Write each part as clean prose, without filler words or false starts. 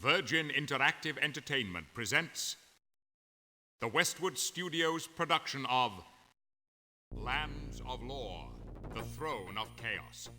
Virgin Interactive Entertainment presents the Westwood Studios production of Lands of Lore, The Throne of Chaos.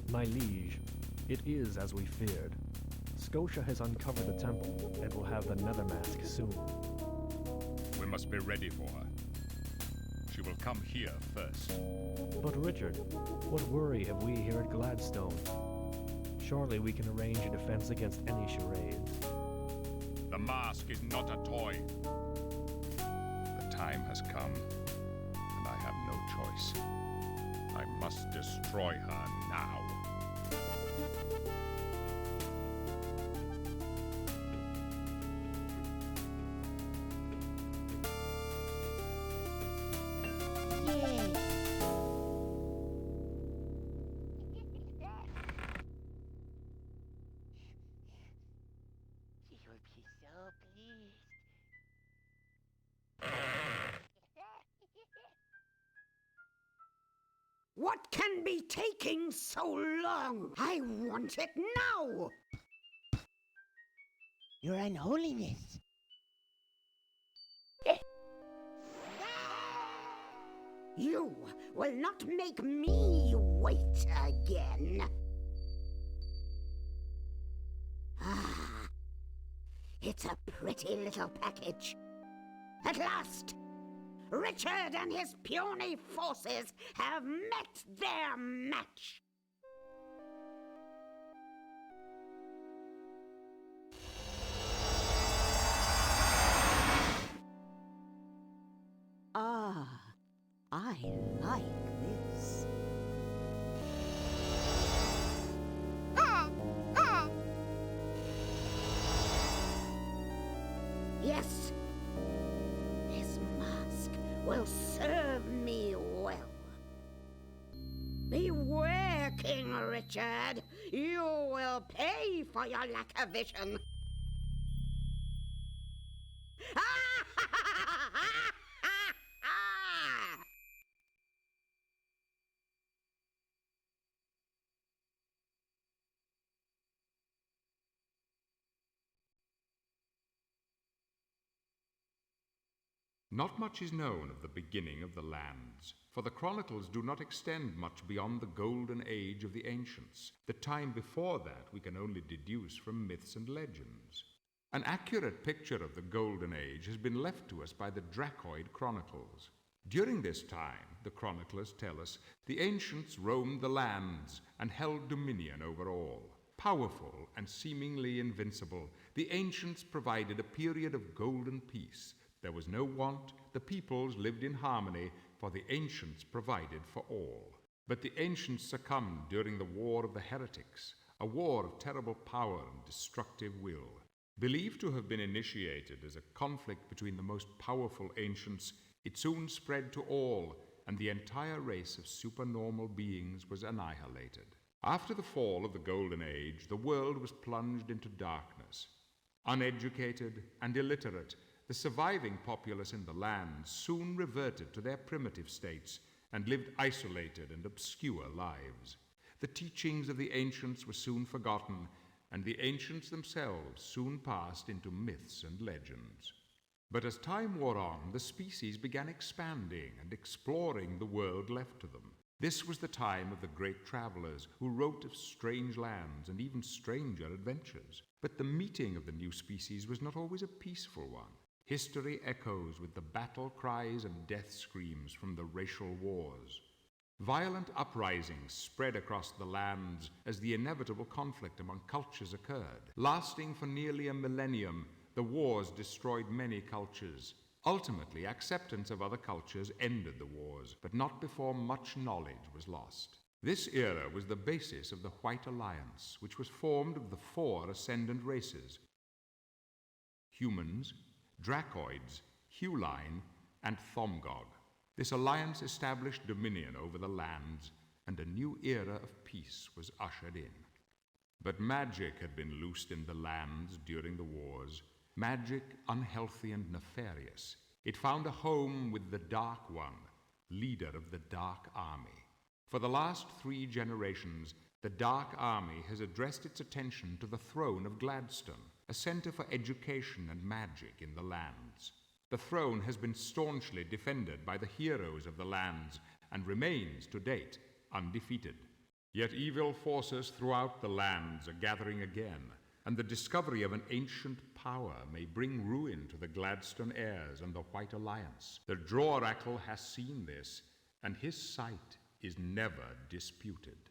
My liege, it is as we feared. Scotia has uncovered the temple and will have the nether mask soon. We must be ready for her. She will come here first. But Richard, what worry have we here at Gladstone? Surely we can arrange a defense against any charades. The mask is not a toy. The time has come, and I have no choice. I must destroy her now. You'll be so pleased. What can be taking so long? I want it now! Your Unholiness. You will not make me wait again. Ah, it's a pretty little package. At last, Richard and his puny forces have met their match. Ah, I like this. Yes, this mask will serve me well. Beware, King Richard. You will pay for your lack of vision. Not much is known of the beginning of the lands, for the chronicles do not extend much beyond the golden age of the ancients. The time before that we can only deduce from myths and legends. An accurate picture of the golden age has been left to us by the Dracoid chronicles. During this time, the chroniclers tell us, the ancients roamed the lands and held dominion over all. Powerful and seemingly invincible, the ancients provided a period of golden peace. There was no want, the peoples lived in harmony, for the ancients provided for all. But the ancients succumbed during the War of the Heretics, a war of terrible power and destructive will. Believed to have been initiated as a conflict between the most powerful ancients, it soon spread to all, and the entire race of supernormal beings was annihilated. After the fall of the Golden Age, the world was plunged into darkness. Uneducated and illiterate, the surviving populace in the land soon reverted to their primitive states and lived isolated and obscure lives. The teachings of the ancients were soon forgotten, and the ancients themselves soon passed into myths and legends. But as time wore on, the species began expanding and exploring the world left to them. This was the time of the great travelers who wrote of strange lands and even stranger adventures. But the meeting of the new species was not always a peaceful one. History echoes with the battle cries and death screams from the racial wars. Violent uprisings spread across the lands as the inevitable conflict among cultures occurred. Lasting for nearly a millennium, the wars destroyed many cultures. Ultimately, acceptance of other cultures ended the wars, but not before much knowledge was lost. This era was the basis of the White Alliance, which was formed of the 4 ascendant races: humans, dracoids, Huline, and Thomgog. This alliance established dominion over the lands, and a new era of peace was ushered in. But magic had been loosed in the lands during the wars, magic unhealthy and nefarious. It found a home with the Dark One, leader of the Dark Army. For the last 3 generations, the Dark Army has addressed its attention to the throne of Gladstone, a center for education and magic in the lands. The throne has been staunchly defended by the heroes of the lands and remains, to date, undefeated. Yet evil forces throughout the lands are gathering again, and the discovery of an ancient power may bring ruin to the Gladstone heirs and the White Alliance. The Droracle has seen this, and his sight is never disputed.